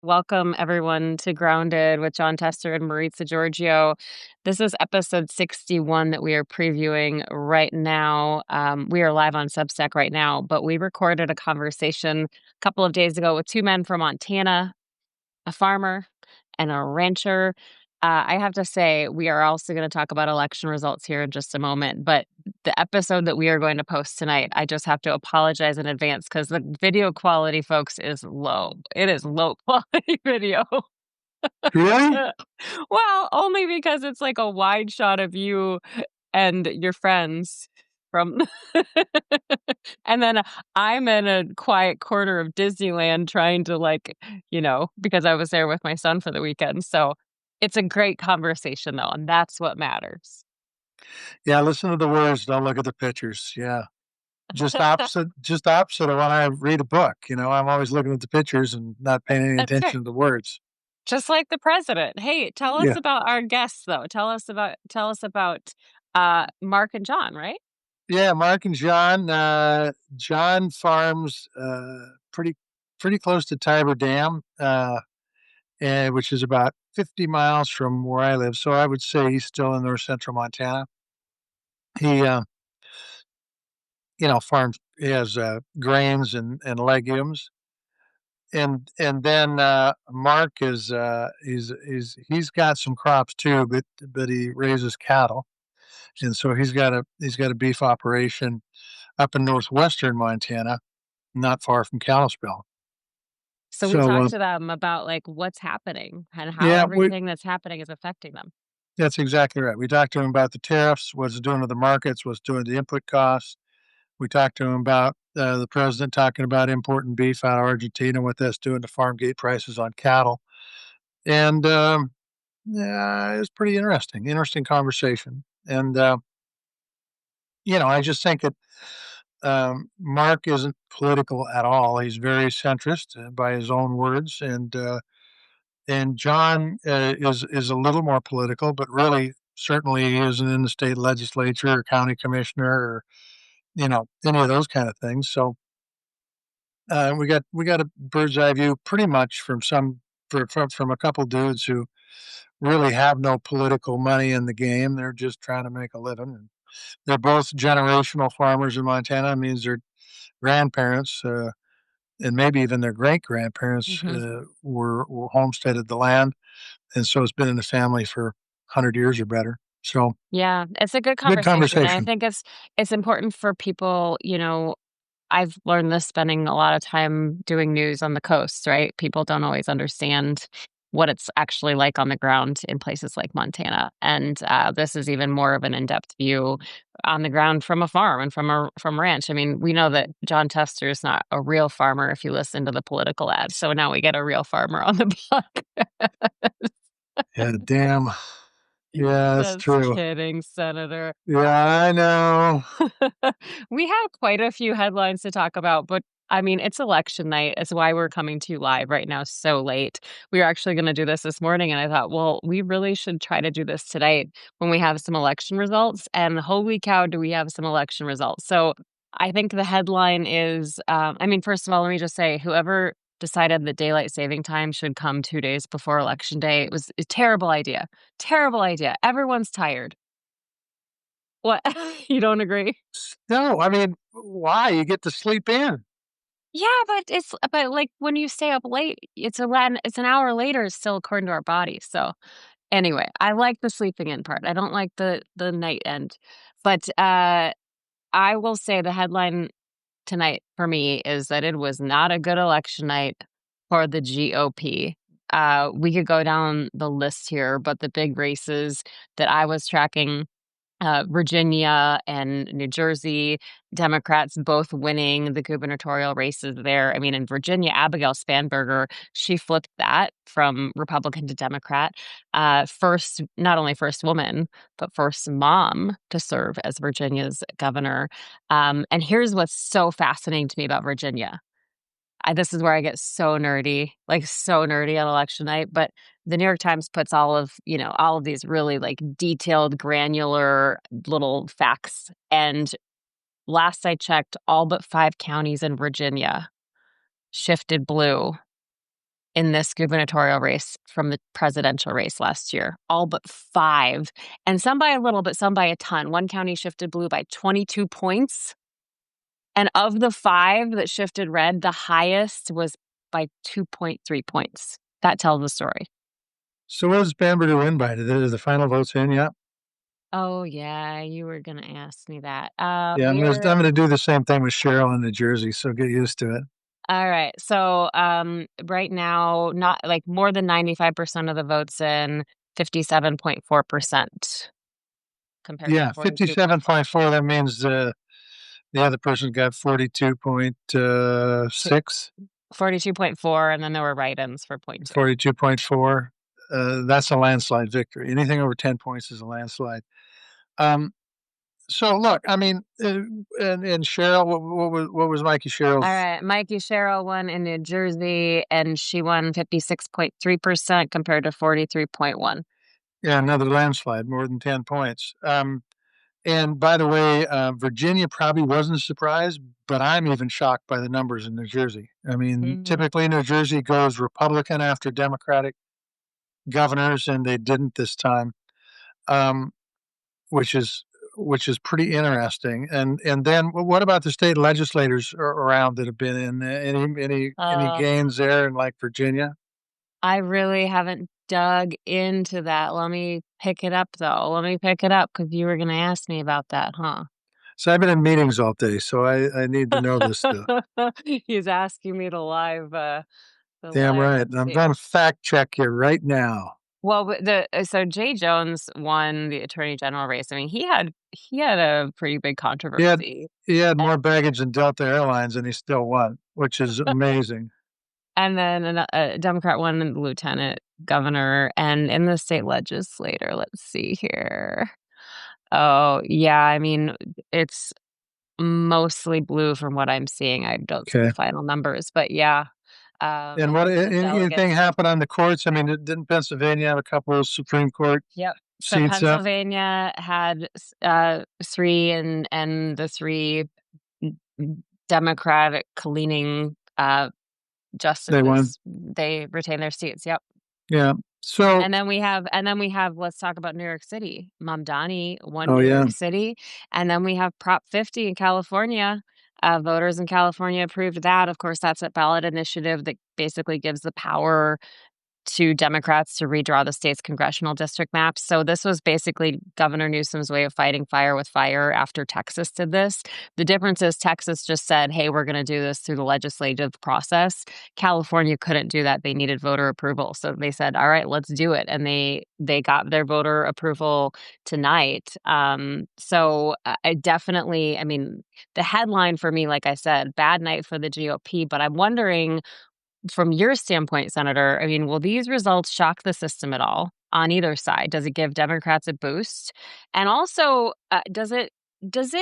Welcome everyone to Grounded with John Tester and Maritza Giorgio. This is episode 61 that we are previewing right now. We are live on Substack right now, but we recorded a conversation a couple of days ago with two men from Montana, a farmer and a rancher. I have to say, we are also going to talk about election results here in just a moment. But the episode that we are going to post tonight, I just have to apologize in advance because the video quality, folks, is low. It is low quality video. Really? Well, only because it's like a wide shot of you and your friends from and then I'm in a quiet corner of Disneyland trying to because I was there with my son for the weekend. So it's a great conversation though, and that's what matters. Yeah, listen to the words, don't look at the pictures. Yeah. Just opposite of when I read a book. I'm always looking at the pictures and not paying any That's right. attention to the words. Just like the president. Hey, tell us Yeah. about our guests though. Tell us about Mark and John, right? Yeah, Mark and John. John farms pretty close to Tiber Dam, which is about 50 miles from where I live. So I would say he's still in north central Montana. He farms. He has grains and legumes. And then Mark he's got some crops too, but he raises cattle, and so he's got a beef operation up in northwestern Montana, not far from Kalispell. So we So talked to them about like what's happening and how yeah, everything that's happening is affecting them. that's exactly right. We talked to him about the tariffs, what's it doing to the markets, what's doing to the input costs. We talked to him about the president talking about importing beef out of Argentina, what that's doing to farm gate prices on cattle, and yeah, it was pretty interesting conversation. And, I just think that Mark isn't political at all. He's very centrist by his own words. And John is a little more political, but really, certainly he isn't in the state legislature or county commissioner or, any of those kind of things. So we got a bird's eye view pretty much from a couple dudes who really have no political money in the game. They're just trying to make a living. And they're both generational farmers in Montana. It means their grandparents and maybe even their great grandparents Hmm. were homesteaded the land, and so it's been in the family for 100 years or better. So Yeah, it's a good good conversation. And I conversation. think it's important for people, I've learned this spending a lot of time doing news on the coast, right? People don't always understand what it's actually like on the ground in places like Montana. And this is even more of an in-depth view on the ground from a farm and from a ranch. I mean, we know that John Tester is not a real farmer if you listen to the political ads. So now we get a real farmer on the block. Yeah, damn. Yeah, that's Just true. kidding, Senator. Yeah, I know. We have quite a few headlines to talk about, but I mean, it's election night. It's why we're coming to you live right now so late. We were actually going to do this morning, and I thought, well, we really should try to do this tonight when we have some election results. And holy cow, do we have some election results? So I think the headline is I mean, first of all, let me just say, whoever decided that daylight saving time should come 2 days before election day, it was a terrible idea. Terrible idea. Everyone's tired. What? You don't agree? No, I mean, why? You get to sleep in. Yeah, but like when you stay up late, it's an hour later still according to our bodies. So anyway, I like the sleeping in part. I don't like the night end. But I will say the headline tonight for me is that it was not a good election night for the GOP. We could go down the list here, but the big races that I was tracking, Virginia and New Jersey, Democrats both winning the gubernatorial races there. I mean, in Virginia, Abigail Spanberger, she flipped that from Republican to Democrat. First, not only first woman, but first mom to serve as Virginia's governor. And here's what's so fascinating to me about Virginia. This is where I get so nerdy, like so nerdy on election night. But the New York Times puts all of these really like detailed, granular little facts. And last I checked, all but 5 counties in Virginia shifted blue in this gubernatorial race from the presidential race last year, all but 5, and some by a little, but some by a ton. One county shifted blue by 22 points, and of the 5 that shifted red, the highest was by 2.3 points. That tells the story. So what does Bamberger win by? Is the final votes in yet? Oh, yeah, you were gonna ask me that. Yeah, I'm gonna do the same thing with Cheryl in New Jersey, so get used to it. All right. So, right now, not like more than 95% of the votes in, 57.4% compared to Yeah, 42.4. 57.4, that means, the other person got 42.6, 42.4, and then there were write-ins for point 2. 42.4. That's a landslide victory. Anything over 10 points is a landslide. Um, so look, I mean, and Cheryl, what was Mikey All Cheryl's? right, Mikey Sherrill won in New Jersey, and she won 56.3% compared to 43.1. Yeah, another landslide, more than 10 points. And by the way, Virginia probably wasn't a surprise, but I'm even shocked by the numbers in New Jersey. I mean, Mhm. typically New Jersey goes Republican after Democratic governors, and they didn't this time, um, which is which is pretty interesting. And then what about the state legislators around that have been in any Uh, gains there in like Virginia? I really haven't dug into that. Let me pick it up, though. Let me pick it up because you were gonna ask me about that, huh? So I've been in meetings all day, so I need to know this stuff. He's asking me to Damn right. let's And I'm see. going to fact check you right now. Well, so Jay Jones won the attorney general race. I mean, he had a pretty big He had controversy. he had A more baggage than Delta Airlines, and he still won, which is amazing. and then a Democrat won the lieutenant governor and in the state legislator. Let's see here. Oh, yeah, I mean, it's mostly blue from what I'm seeing. I don't see the Okay. final numbers, but yeah, And in what terms of anything delegates. happen on the courts? I mean, didn't Pennsylvania have a couple of Supreme Court Yep. So seats up? Pennsylvania had 3, and the 3 Democratic-leaning They won. justices, they retain their seats. Yep. Yeah. So, And then we have let's talk about New York City. Mamdani won oh New yeah. York City, and then we have Prop 50 in California. Voters in California approved that. Of course, that's a ballot initiative that basically gives the power to Democrats to redraw the state's congressional district maps. So this was basically Governor Newsom's way of fighting fire with fire after Texas did this. The difference is Texas just said, "Hey, we're going to do this through the legislative process." California couldn't do that. They needed voter approval. So they said, "All right, let's do it." And they got their voter approval tonight. So I definitely, I mean, the headline for me, like I said, bad night for the GOP, but I'm wondering from your standpoint, Senator, I mean, will these results shock the system at all on either side? Does it give Democrats a boost? And also, does it, this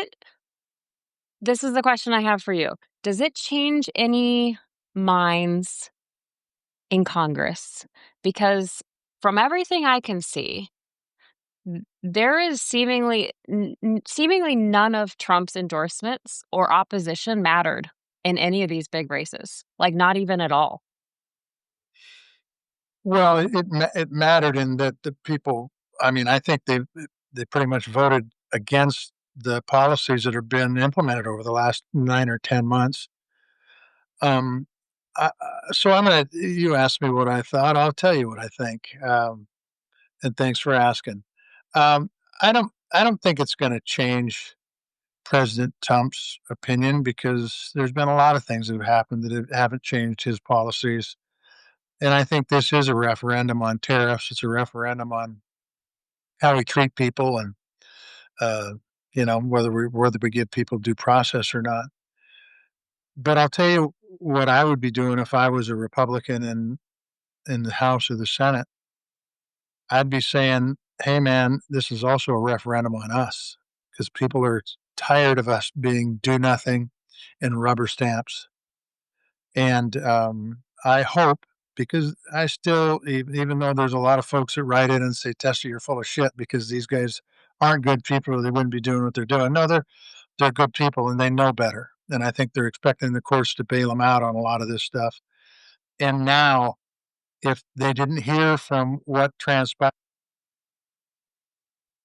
is the question I have for you. Does it change any minds in Congress? Because from everything I can see, there is seemingly none of Trump's endorsements or opposition mattered in any of these big races, like not even at all. Well, it mattered in that the people. I mean, I think they pretty much voted against the policies that have been implemented over the last 9 or 10 months. Um, so I'm gonna. You asked me what I thought. I'll tell you what I think. And thanks for asking. Um, I don't think it's going to change President Trump's opinion because there's been a lot of things that have happened that haven't changed his policies. And I think this is a referendum on tariffs. It's a referendum on how we treat people and uh, whether we give people due process or not. But I'll tell you what I would be doing if I was a Republican in the House or the Senate. I'd be saying, "Hey, man, this is also a referendum on us because people are tired of us being do nothing and rubber stamps." And I hope because I still, even though there's a lot of folks that write in and say, "Tester, you're full of shit," because these guys aren't good people or they wouldn't be doing what they're doing. No, they're good people and they know better. And I think they're expecting the courts to bail them out on a lot of this stuff. And now if they didn't hear from what transpired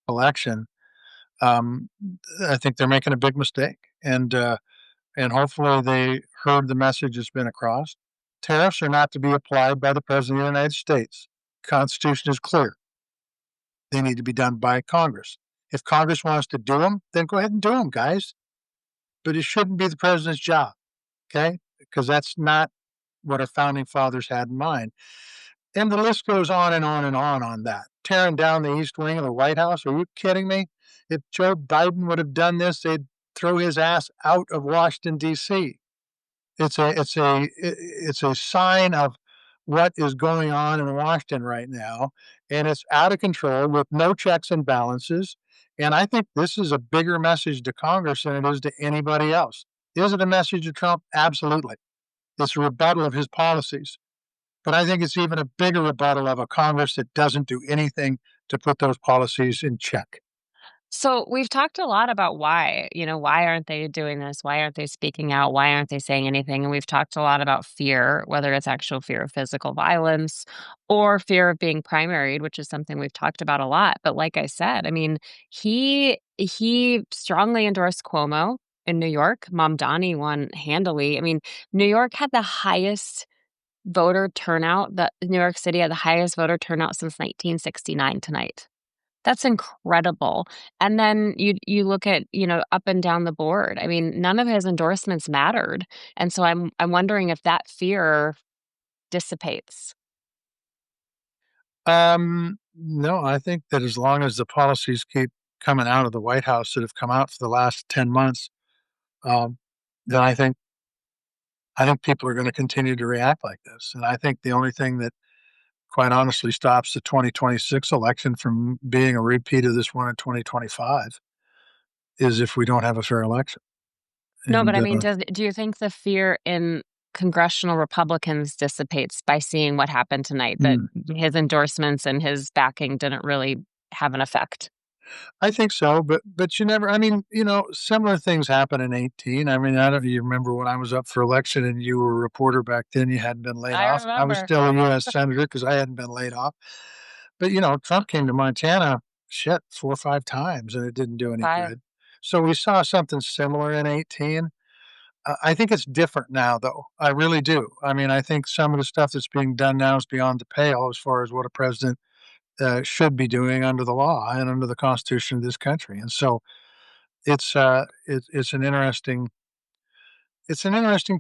in the election, um, I think they're making a big mistake. And hopefully they heard the message that's been across. Tariffs are not to be applied by the President of the United States. Constitution is clear. They need to be done by Congress. If Congress wants to do them, then go ahead and do them, guys. But it shouldn't be the president's job, okay? Because that's not what our founding fathers had in mind. And the list goes on and on and on that. Tearing down the east wing of the White House. Are you kidding me? If Joe Biden would have done this, they'd throw his ass out of Washington, D.C. It's a sign of what is going on in Washington right now, and it's out of control with no checks and balances. And I think this is a bigger message to Congress than it is to anybody else. Is it a message to Trump? Absolutely. It's a rebuttal of his policies. But I think it's even a bigger rebuttal of a Congress that doesn't do anything to put those policies in check. So we've talked a lot about why, why aren't they doing this? Why aren't they speaking out? Why aren't they saying anything? And we've talked a lot about fear, whether it's actual fear of physical violence or fear of being primaried, which is something we've talked about a lot. But like I said, I mean, he strongly endorsed Cuomo in New York. Mamdani won handily. I mean, New York had the highest voter turnout. The New York City had the highest voter turnout since 1969 tonight. That's incredible. And then you look at, up and down the board. I mean, none of his endorsements mattered. And so I'm wondering if that fear dissipates. No, I think that as long as the policies keep coming out of the White House that have come out for the last 10 months, um, then I think people are going to continue to react like this. And I think the only thing that quite honestly stops the 2026 election from being a repeat of this one in 2025 is if we don't have a fair election. No, but And I mean, do you think the fear in congressional Republicans dissipates by seeing what happened tonight, that mm, his endorsements and his backing didn't really have an effect? I think so, but you never. I mean, similar things happen in 18. I mean, I don't. You remember when I was up for election and you were a reporter back then? You hadn't been laid I off. I was remember. still a U.S. senator because I hadn't been laid off. But Trump came to Montana, shit, 4 or 5 times, and it didn't do any 5. good. So we saw something similar in 18. I think it's different now, though. I really do. I mean, I think some of the stuff that's being done now is beyond the pale as far as what a president should be doing under the law and under the Constitution of this country. And so it's an interesting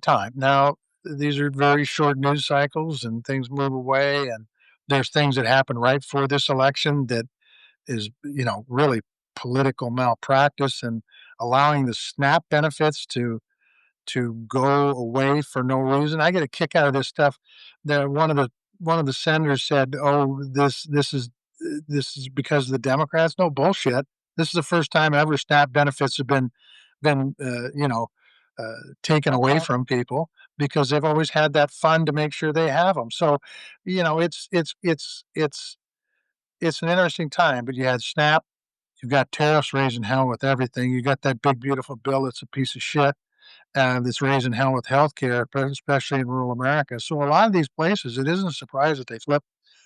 time. Now, these are very short news cycles, and things move away, and there's things that happen right before this election that is, really political malpractice and allowing the SNAP benefits to go away for no reason. I get a kick out of this stuff. The one of the senators said, "Oh, this is because of the Democrats." No bullshit. This is the first time ever SNAP benefits have been taken away Okay. from people because they've always had that fund to make sure they have them. So, it's an interesting time. But you had SNAP, you've got tariffs raising hell with everything. You got that big beautiful bill that's a piece of shit that's raising hell with healthcare, especially in rural America. So a lot of these places, it isn't a surprise that they flip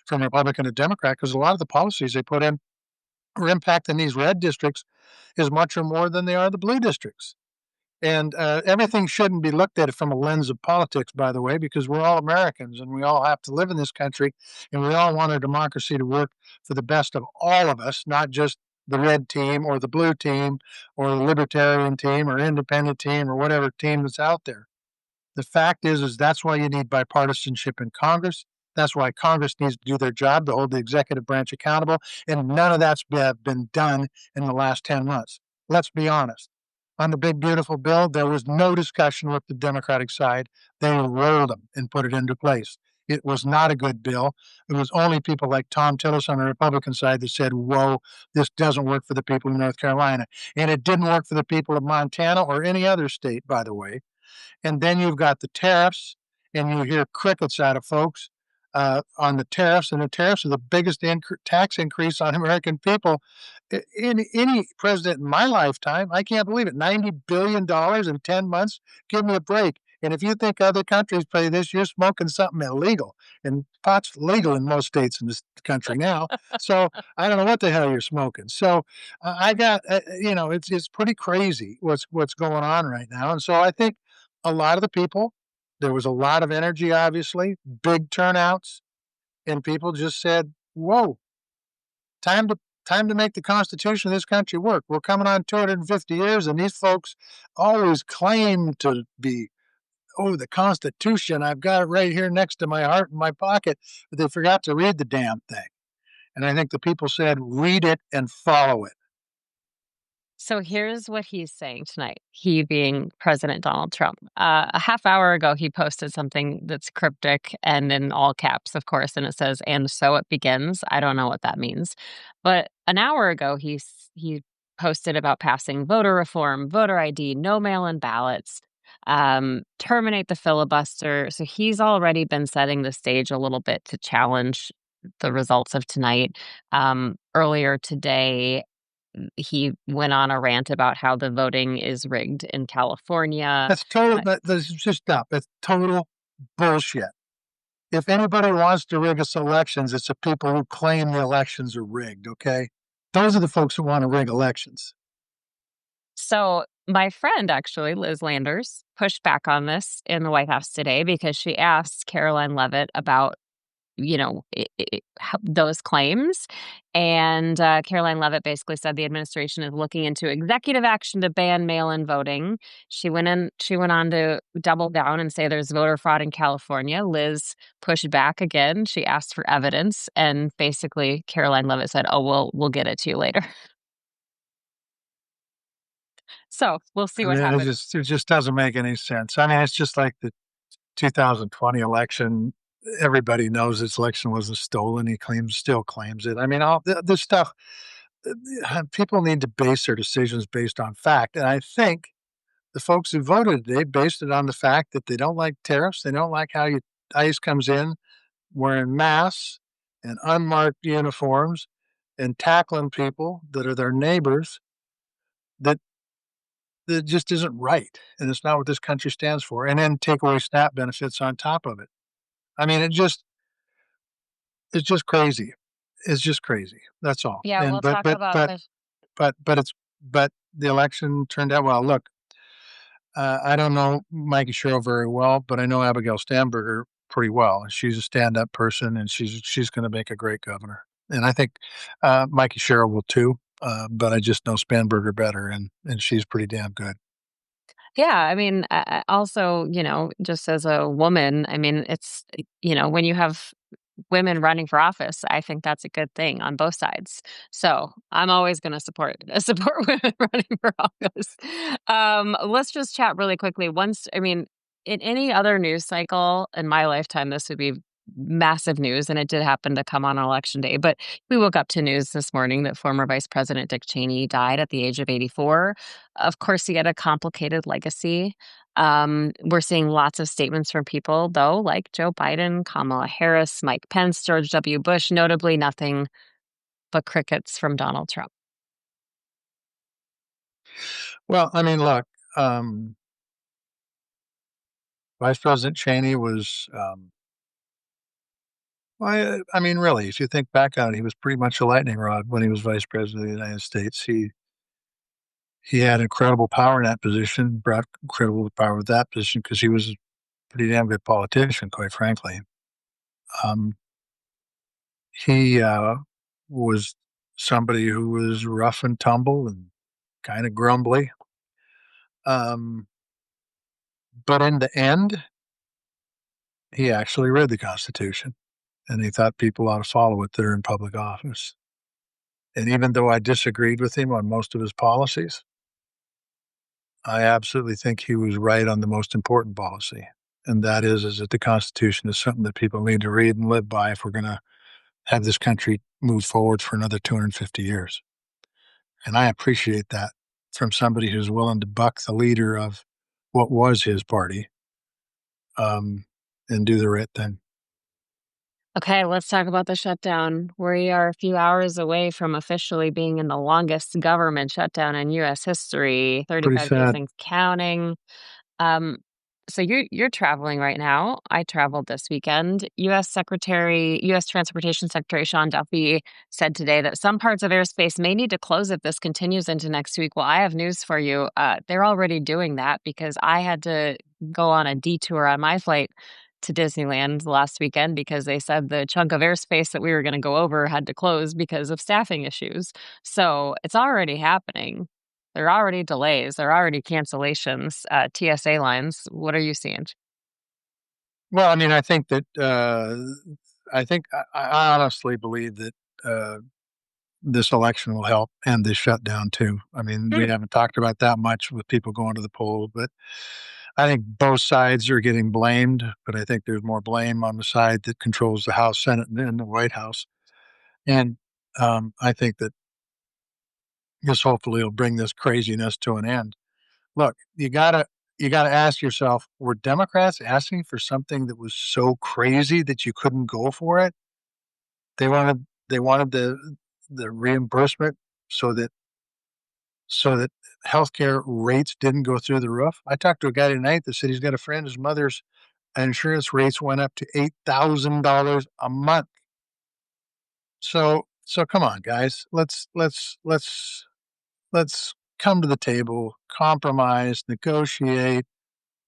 from Republican to Democrat because a lot of the policies they put in are impacting these red districts as much or more than they are the blue districts. And everything shouldn't be looked at from a lens of politics, by the way, because we're all Americans and we all have to live in this country and we all want our democracy to work for the best of all of us, not just the red team or the blue team or the libertarian team or independent team or whatever team that's out there. The fact is that's why you need bipartisanship in Congress. That's why Congress needs to do their job to hold the executive branch accountable. And none of that's been done in the last 10 months. Let's be honest. On the big, beautiful bill, there was no discussion with the Democratic side. They rolled them and put it into place. It was not a good bill. It was only people like Tom Tillis on the Republican side that said, whoa, this doesn't work for the people of North Carolina. And it didn't work for the people of Montana or any other state, by the way. And then you've got the tariffs, and you hear crickets out of folks on the tariffs. And the tariffs are the biggest tax increase on American people in any president in my lifetime. I can't believe it. $90 billion in 10 months. Give me a break. And if you think other countries play this, you're smoking something illegal. And pot's legal in most states in this country now. So I don't know what the hell you're smoking. So I got, it's pretty crazy what's going on right now. And so I think a lot of the people, there was a lot of energy, obviously, big turnouts, and people just said, "Whoa, time to time to make the Constitution of this country work. We're coming on 250 years, and these folks always claim to be, oh, the Constitution. I've got it right here next to my heart in my pocket, but they forgot to read the damn thing." And I think the people said, "Read it and follow it." So here's what he's saying tonight, he being President Donald Trump. A half hour ago, he posted something that's cryptic and in all caps, of course, and it says, "And so it begins." I don't know what that means. But an hour ago, he posted about passing voter reform, voter ID, no mail in ballots, terminate the filibuster. So he's already been setting the stage a little bit to challenge the results of tonight. Earlier today, he went on a rant about how the voting is rigged in California. That's total. Uh, That's just stop. That's total bullshit. If anybody wants to rig us elections, it's the people who claim the elections are rigged. Okay, those are the folks who want to rig elections. so my friend, actually, Liz Landers, pushed back on this in the White House today because she asked Caroline Leavitt about those claims. And Caroline Leavitt basically said the administration is looking into executive action to ban mail-in voting. She went on to double down and say there's voter fraud in California. Liz pushed back again. She asked for evidence, and basically Caroline Leavitt said, "Oh, we'll get it to you later." So we'll see I what mean, happens. it just doesn't make any sense. I mean, it's just like the 2020 election. Everybody knows this election wasn't stolen. He still claims it. I mean, all this stuff. People need to base their decisions based on fact, and I think the folks who voted today based it on the fact that they don't like tariffs. They don't like how ICE comes in wearing masks and unmarked uniforms and tackling people that are their neighbors. That that just isn't right, and it's not what this country stands for. And then take away SNAP benefits on top of it. I mean, it's just crazy. It's just crazy. That's all. Yeah, And we'll talk about this. but the election turned out well. Look, I don't know Mikey Sherrill very well, but I know Abigail Stamberger pretty well. She's a stand-up person, and she's going to make a great governor. And I think Mikey Sherrill will too. But I just know Spanberger better, and she's pretty damn good. Yeah, I mean, also, just as a woman, I mean, when you have women running for office, I think that's a good thing on both sides. So I'm always going to support women running for office. Let's just chat really quickly. I mean, in any other news cycle in my lifetime, this would be massive news, and it did happen to come on election day. But we woke up to news this morning that former Vice President Dick Cheney died at the age of 84. Of course, he had a complicated legacy. We're seeing lots of statements from people, though, like Joe Biden, Kamala Harris, Mike Pence, George W. Bush, notably nothing but crickets from Donald Trump. Well, I mean, look, Vice President Cheney was, well, I mean, really, if you think back on it, he was pretty much a lightning rod when he was Vice President of the United States. He had incredible power in that position, brought incredible power with that position because he was a pretty damn good politician, quite frankly. Um, he was somebody who was rough and tumble and kind of grumbly. Um, but in the end, he actually read the Constitution and he thought people ought to follow it that are in public office. And even though I disagreed with him on most of his policies, I absolutely think he was right on the most important policy. And that is that the Constitution is something that people need to read and live by if we're going to have this country move forward for another 250 years. And I appreciate that from somebody who's willing to buck the leader of what was his party, um, and do the right thing. Okay, let's talk about the shutdown. We are a few hours away from officially being in the longest government shutdown in U.S. history, Pretty 35 days sad. and counting. Um, So you're traveling right now. I traveled this weekend. U.S. Transportation Secretary Sean Duffy said today that some parts of airspace may need to close if this continues into next week. Well, I have news for you. They're already doing that because I had to go on a detour on my flight to Disneyland last weekend because they said the chunk of airspace that we were going to go over had to close because of staffing issues. So it's already happening. There are already delays. There are already cancellations, TSA lines. What are you seeing? Well, I mean, I honestly believe that this election will help end this shutdown too. I mean, we Hmm. haven't talked about that much with people going to the polls, but I think both sides are getting blamed. But I think there's more blame on the side that controls the House, Senate, and the White House. And I think that this hopefully will bring this craziness to an end. Look, you gotta ask yourself: were Democrats asking for something that was so crazy that you couldn't go for it? They wanted the reimbursement so that so that healthcare rates didn't go through the roof. I talked to a guy tonight that said he's got a friend, his mother's insurance rates went up to $8,000 a month. So come on, guys. Let's come to the table, compromise, negotiate.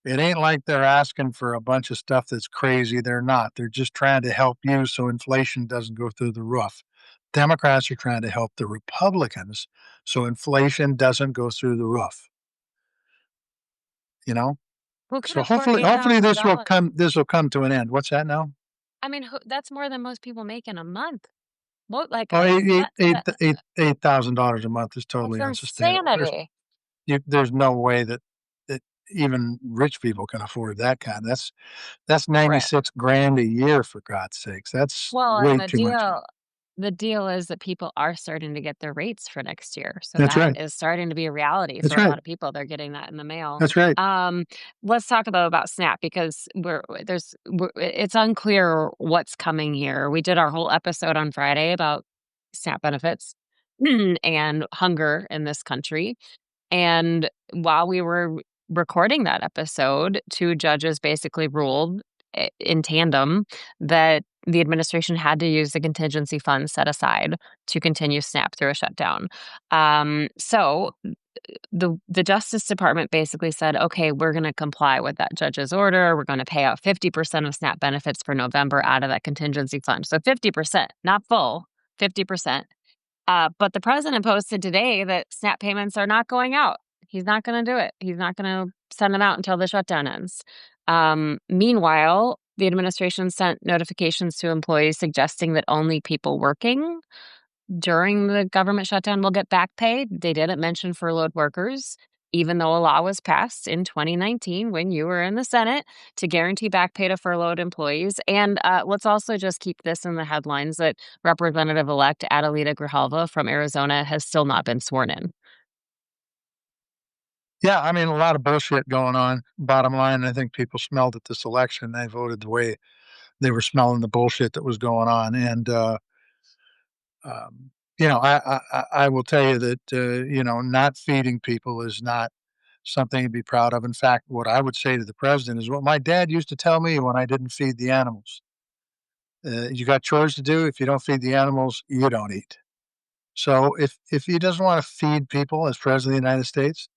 It ain't like they're asking for a bunch of stuff that's crazy. They're not. They're just trying to help you so inflation doesn't go through the roof. Democrats are trying to help the Republicans so inflation doesn't go through the roof, you know? Who could So afford hopefully $8,000? this will come to an end. What's that now? I mean, that's more than most people make in a month. What, like, Oh, that $8,000 a month is that's totally unsustainable. insanity. There's no way that even rich people can afford that kind. That's Right. 96 grand a year for God's sakes. That's Well, and way too much. the deal is that people are starting to get their rates for next year. So That's that right. is starting to be a reality That's for a right. lot of people. They're getting that in the mail. That's right. Um, let's talk though about SNAP because it's unclear what's coming here. We did our whole episode on Friday about SNAP benefits and hunger in this country. And while we were recording that episode, two judges basically ruled in tandem that the administration had to use the contingency fund set aside to continue SNAP through a shutdown. So the Justice Department basically said, okay, we're going to comply with that judge's order. We're going to pay out 50% of SNAP benefits for November out of that contingency fund. So 50%, not full, 50%. But the president posted today that SNAP payments are not going out. He's not going to do it. He's not going to send them out until the shutdown ends. Meanwhile, the administration sent notifications to employees suggesting that only people working during the government shutdown will get back pay. They didn't mention furloughed workers, even though a law was passed in 2019 when you were in the Senate to guarantee back pay to furloughed employees. And let's also just keep this in the headlines that Representative elect Adelita Grijalva from Arizona has still not been sworn in. Yeah, I mean, a lot of bullshit going on. Bottom line, I think people smelled at this election. They voted the way they were smelling the bullshit that was going on. And, um, I will tell you that, not feeding people is not something to be proud of. In fact, what I would say to the president is what my dad used to tell me when I didn't feed the animals. You got chores to do. If you don't feed the animals, you don't eat. So if he doesn't want to feed people as president of the United States,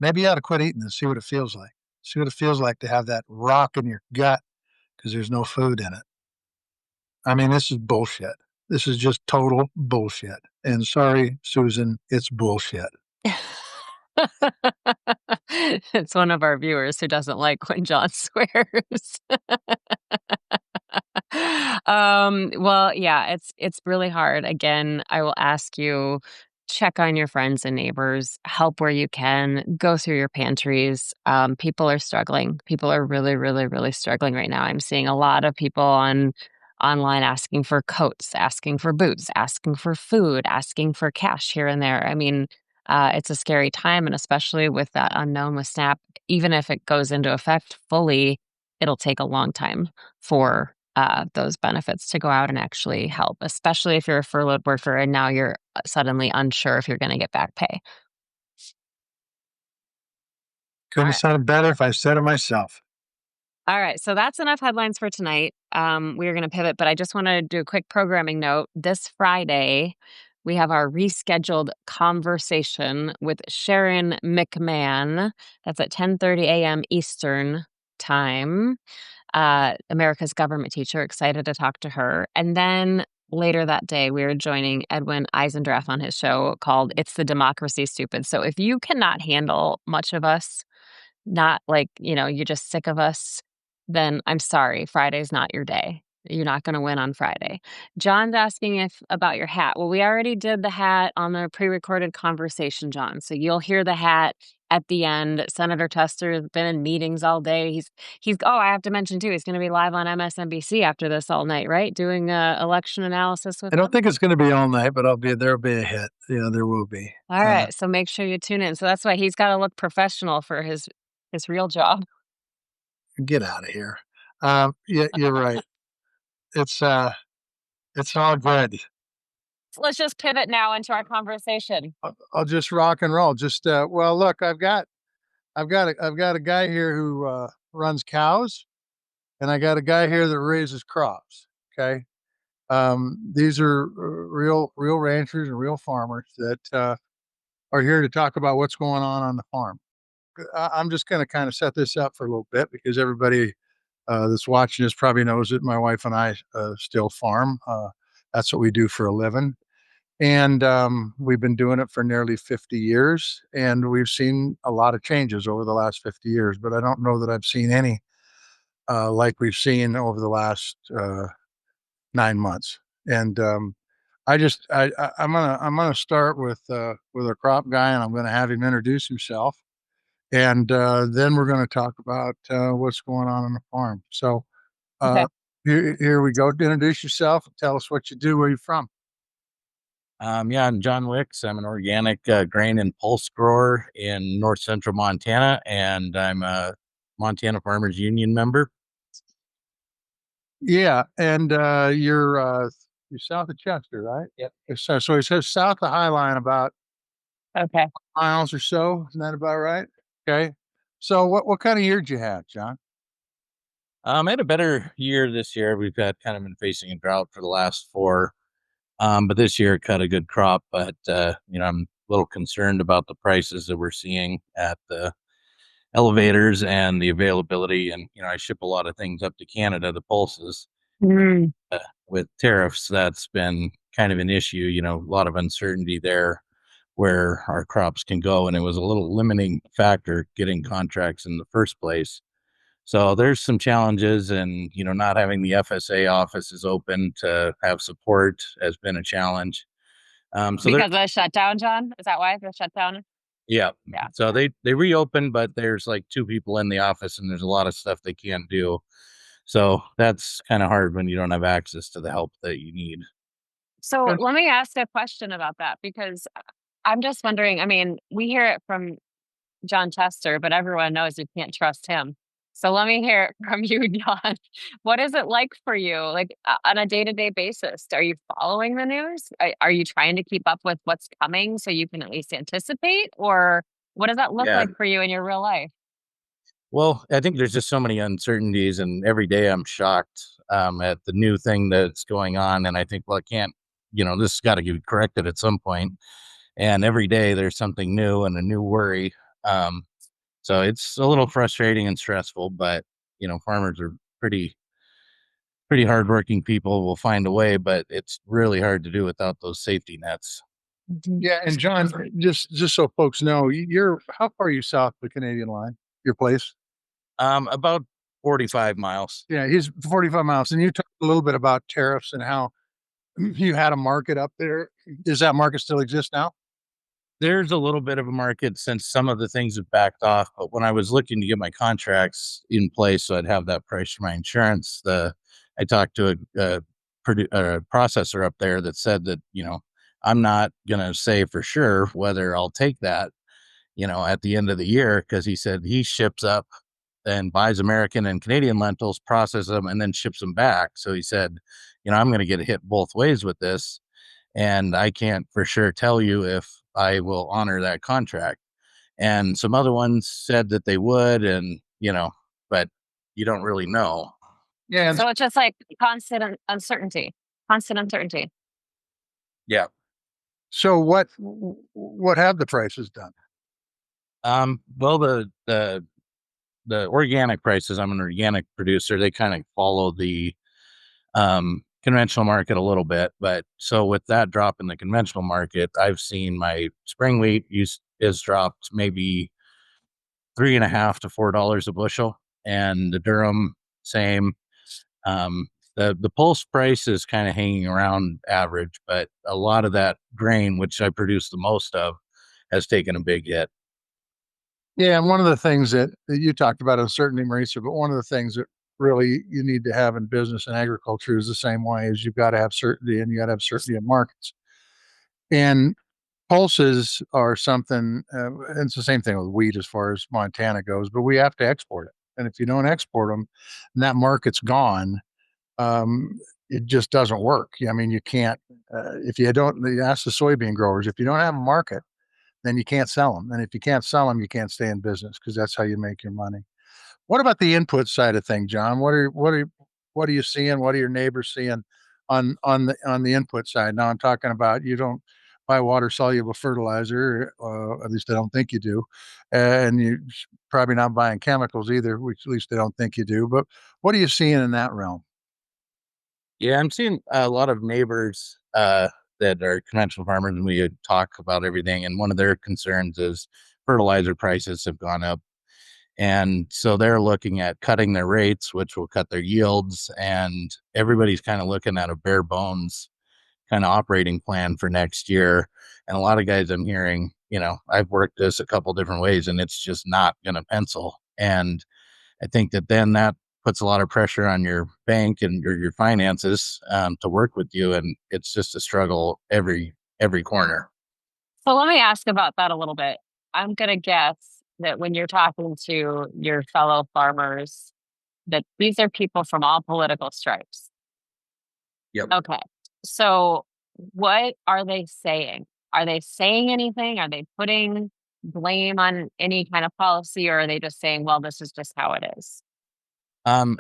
maybe you ought to quit eating and see what it feels like. See what it feels like to have that rock in your gut because there's no food in it. I mean, this is bullshit. This is just total bullshit. And sorry, Susan, it's bullshit. It's one of our viewers who doesn't like when John swears. Well, yeah, it's really hard. Again, I will ask you, check on your friends and neighbors, help where you can, go through your pantries. People are struggling. People are really, really, really struggling right now. I'm seeing a lot of people online asking for coats, asking for boots, asking for food, asking for cash here and there. I mean, it's a scary time, and especially with that unknown with SNAP, even if it goes into effect fully, it'll take a long time for those benefits to go out and actually help, especially if you're a furloughed worker and now you're suddenly unsure if you're going to get back pay. Couldn't All have right. said it better if I said it myself. All right, so that's enough headlines for tonight. We are going to pivot, but I just want to do a quick programming note. This Friday, we have our rescheduled conversation with Sharon McMahon. That's at 10:30 a.m. Eastern time. America's government teacher. Excited to talk to her. And then later that day, we are joining Edwin Eisendrath on his show called "It's the Democracy Stupid." So if you cannot handle much of us, not like, you're just sick of us, then I'm sorry, Friday's not your day. You're not gonna win on Friday. John's asking if about your hat. Well, we already did the hat on the pre-recorded conversation, John, so you'll hear the hat at the end. Senator Tester has been in meetings all day. He's oh, I have to mention too, he's gonna be live on MSNBC after this all night, right? Doing, election analysis with I don't them? think it's going to be all night, but there'll be a hit. Yeah, there will be. Alright, so make sure you tune in. So that's why he's gotta look professional for his real job. Get out of here. Yeah, you're right. It's it's all good. So let's just pivot now into our conversation. I'll just rock and roll. Just well, look, I've got a guy here who runs cows, and I got a guy here that raises crops. Okay, these are real ranchers and real farmers that are here to talk about what's going on the farm. I'm just going to kind of set this up for a little bit because everybody that's watching this probably knows that my wife and I still farm. That's what we do for a living. And we've been doing it for nearly 50 years. And we've seen a lot of changes over the last 50 years, but I don't know that I've seen any like we've seen over the last 9 months. And I'm gonna start with a crop guy, and I'm gonna have him introduce himself, and then we're gonna talk about what's going on the farm. So Okay. uh, here we go. Introduce yourself. Tell us what you do. Where you from? Yeah, I'm John Wicks. I'm an organic grain and pulse grower in north central Montana, and I'm a Montana Farmers Union member. Yeah, and you're south of Chester, right? Yep. So he says south of Highline, about Okay. miles or so. Isn't that about right? Okay. So what kind of year did you have, John? I had a better year this year. We've had kind of been facing a drought for the last four, but this year cut a good crop. But I'm a little concerned about the prices that we're seeing at the elevators and the availability. And I ship a lot of things up to Canada, the pulses. Mm. With tariffs, that's been kind of an issue, a lot of uncertainty there where our crops can go. And it was a little limiting factor getting contracts in the first place. So there's some challenges, and, not having the FSA offices open to have support has been a challenge. So Because there, of the shutdown, John? Is that why the shutdown? yeah. Yeah. So they reopened, but there's like two people in the office and there's a lot of stuff they can't do. So that's kind of hard when you don't have access to the help that you need. So Good. let me ask a question about that because I'm just wondering. I mean, we hear it from John Chester, but everyone knows you can't trust him. So let me hear it from you, John. What is it like for you, like on a day to day basis? Are you following the news? Are you trying to keep up with what's coming so you can at least anticipate? Or what does that look Yeah. like for you in your real life? Well, I think there's just so many uncertainties, and every day I'm shocked at the new thing that's going on. And I think, well, I can't, this has got to get corrected at some point. And every day there's something new and a new worry. Um, so it's a little frustrating and stressful, but farmers are pretty hardworking people. Will find a way, but it's really hard to do without those safety nets. Mhm. Yeah, and John, just so folks know, you're how far are you south of the Canadian line? Your place? About 45 miles. Yeah, he's 45 miles. And you talked a little bit about tariffs and how you had a market up there. Does that market still exist now? There's a little bit of a market since some of the things have backed off, but when I was looking to get my contracts in place so I'd have that price for my insurance, I talked to a processor up there that said that, I'm not going to say for sure whether I'll take that, at the end of the year, because he said he ships up and buys American and Canadian lentils, processes them, and then ships them back. So he said, I'm going to get hit both ways with this, and I can't for sure tell you if I will honor that contract. And some other ones said that they would, and but you don't really know. Yeah. And So it's just like uncertainty, constant uncertainty. Yeah. so what have the prices done? Well, the organic prices, I'm an organic producer, they kind of follow the conventional market a little bit. But so with that drop in the conventional market, I've seen my spring wheat is dropped maybe 3.5 to $4 a bushel, and the durum same. The pulse price is kind of hanging around average, but a lot of that grain, which I produce the most of, has taken a big hit. Yeah, and one of the things that you talked about uncertainty, Marisa, but one of the things that really you need to have in business and agriculture is the same way as you've got to have certainty and you got to have certainty in markets. And pulses are something, and it's the same thing with wheat as far as Montana goes, but we have to export it. And if you don't export them and that market's gone, um, it just doesn't work. I mean, you can't, if you don't, you ask the soybean growers, if you don't have a market, then you can't sell them. And if you can't sell them, you can't stay in business because that's how you make your money. What about the input side of things, John? What are you seeing? What are your neighbors seeing on the input side? Now I'm talking about you don't buy water soluble fertilizer, at least I don't think you do, and you probably not buying chemicals either, which at least I don't think you do. But what are you seeing in that realm? Yeah, I'm seeing a lot of neighbors that are conventional farmers, and we talk about everything. And one of their concerns is fertilizer prices have gone up. And so they're looking at cutting their rates, which will cut their yields. And everybody's kind of looking at a bare bones kind of operating plan for next year. And a lot of guys I'm hearing, I've worked this a couple different ways and it's just not going to pencil. And I think that then that puts a lot of pressure on your bank and your finances to work with you. And it's just a struggle every corner. So let me ask about that a little bit. I'm going to guess that when you're talking to your fellow farmers, that these are people from all political stripes. Yep. Okay. So what are they saying? Are they saying anything? Are they putting blame on any kind of policy, or are they just saying, well, this is just how it is?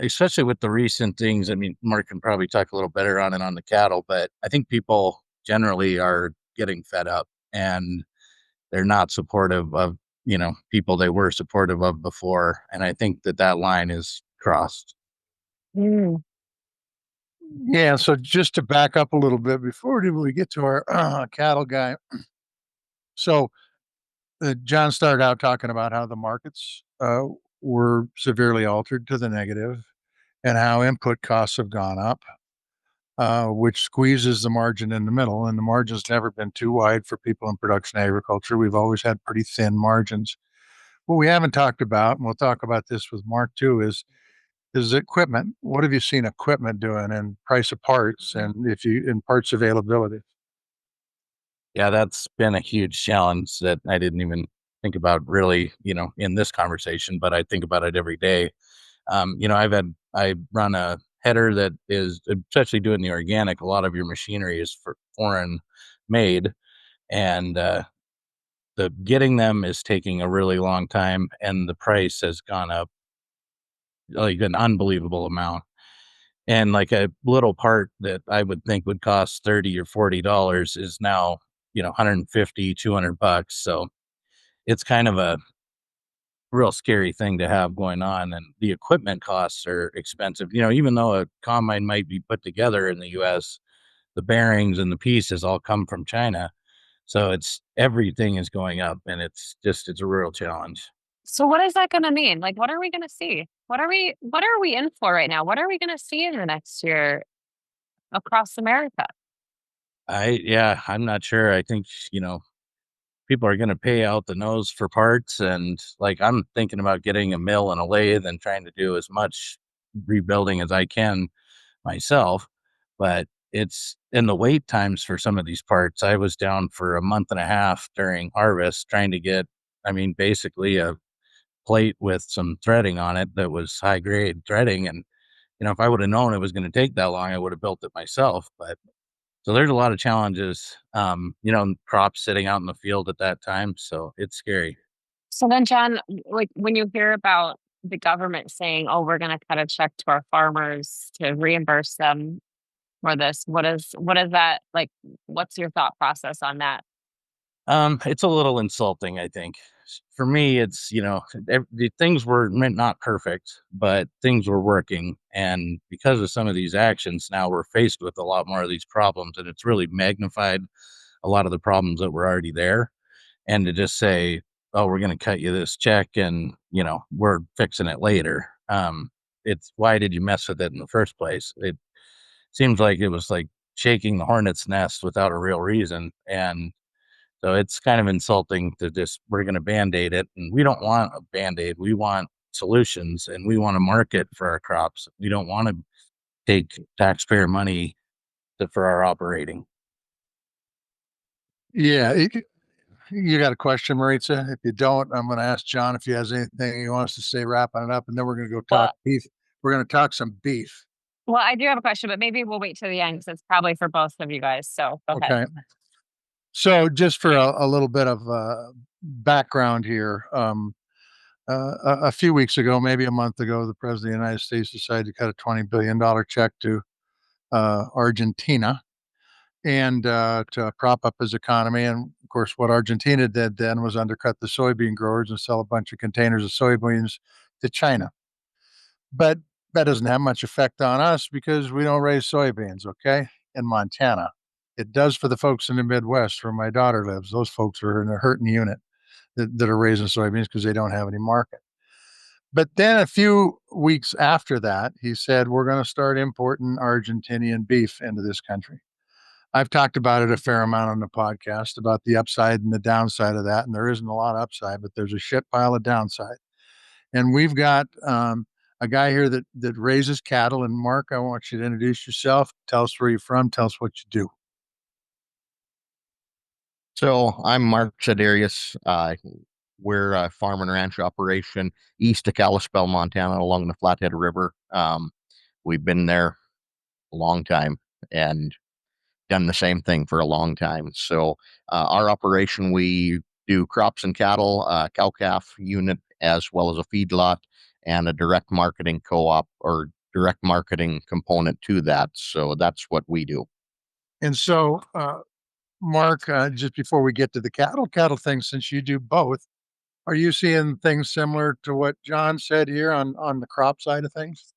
Especially with the recent things. I mean, Mark can probably talk a little better on it on the cattle, but I think people generally are getting fed up and they're not supportive of, people they were supportive of before. And I think that line is crossed. Mm. Yeah, so just to back up a little bit before we get to our cattle guy. So John started out talking about how the markets were severely altered to the negative and how input costs have gone up, which squeezes the margin in the middle. And the margin's never been too wide for people in production agriculture. We've always had pretty thin margins. What we haven't talked about, and we'll talk about this with Mark too, is equipment. What have you seen equipment doing and price of parts and if you in parts availability? Yeah, that's been a huge challenge that I didn't even think about really, in this conversation, but I think about it every day. I run a header that is, especially doing the organic, a lot of your machinery is for foreign made, and the getting them is taking a really long time, and the price has gone up like an unbelievable amount. And like a little part that I would think would cost 30 or $40 is now, 150, $200. So it's kind of a real scary thing to have going on. And the equipment costs are expensive. Even though a combine might be put together in the US, the bearings and the pieces all come from China. So it's everything is going up, and it's a real challenge. So what is that going to mean? Like, what are we going to see? What are we in for right now? What are we going to see in the next year across America? Yeah, I'm not sure. I think, people are going to pay out the nose for parts. And like, I'm thinking about getting a mill and a lathe and trying to do as much rebuilding as I can myself. But it's in the wait times for some of these parts. I was down for a month and a half during harvest trying to get, I mean, basically a plate with some threading on it that was high grade threading. And, if I would have known it was going to take that long, I would have built it myself. But so there's a lot of challenges, crops sitting out in the field at that time. So it's scary. So then, John, like when you hear about the government saying, "Oh, we're going to cut a check to our farmers to reimburse them for this." What is that like? What's your thought process on that? It's a little insulting, I think. For me, it's, the things were meant not perfect, but things were working. And because of some of these actions, now we're faced with a lot more of these problems. And it's really magnified a lot of the problems that were already there. And to just say, oh, we're going to cut you this check and, we're fixing it later. It's why did you mess with it in the first place? It seems like it was like shaking the hornet's nest without a real reason. And so it's kind of insulting to just, we're going to band-aid it. And we don't want a band-aid. We want solutions and we want to market for our crops. We don't want to take taxpayer money for our operating. Yeah. You got a question, Maritza? If you don't, I'm going to ask John if he has anything he wants to say, wrapping it up, and then we're going to go talk Well, beef. We're going to talk some beef. well, I do have a question, but maybe we'll wait till the end because it's probably for both of you guys. So go ahead. Okay. So, just for a little bit of background here, a few weeks ago, maybe a month ago, the president of the United States decided to cut a $20 billion check to Argentina and to prop up his economy. And of course, what Argentina did then was undercut the soybean growers and sell a bunch of containers of soybeans to China. But that doesn't have much effect on us because we don't raise soybeans, okay, in Montana. It does for the folks in the Midwest where my daughter lives. Those folks are in a hurting unit that are raising soybeans because they don't have any market. But then a few weeks after that, he said, we're going to start importing Argentinian beef into this country. I've talked about it a fair amount on the podcast about the upside and the downside of that. And there isn't a lot of upside, but there's a shit pile of downside. And we've got a guy here that raises cattle. And Mark, I want you to introduce yourself. Tell us where you're from. Tell us what you do. So I'm Mark Sedarius. We're a farm and ranch operation east of Kalispell, Montana, along the Flathead River. We've been there a long time and done the same thing for a long time. So our operation, we do crops and cattle, cow-calf unit, as well as a feedlot and a direct marketing co-op or direct marketing component to that. So that's what we do. And so, Mark, just before we get to the cattle thing, since you do both, are you seeing things similar to what John said here on the crop side of things?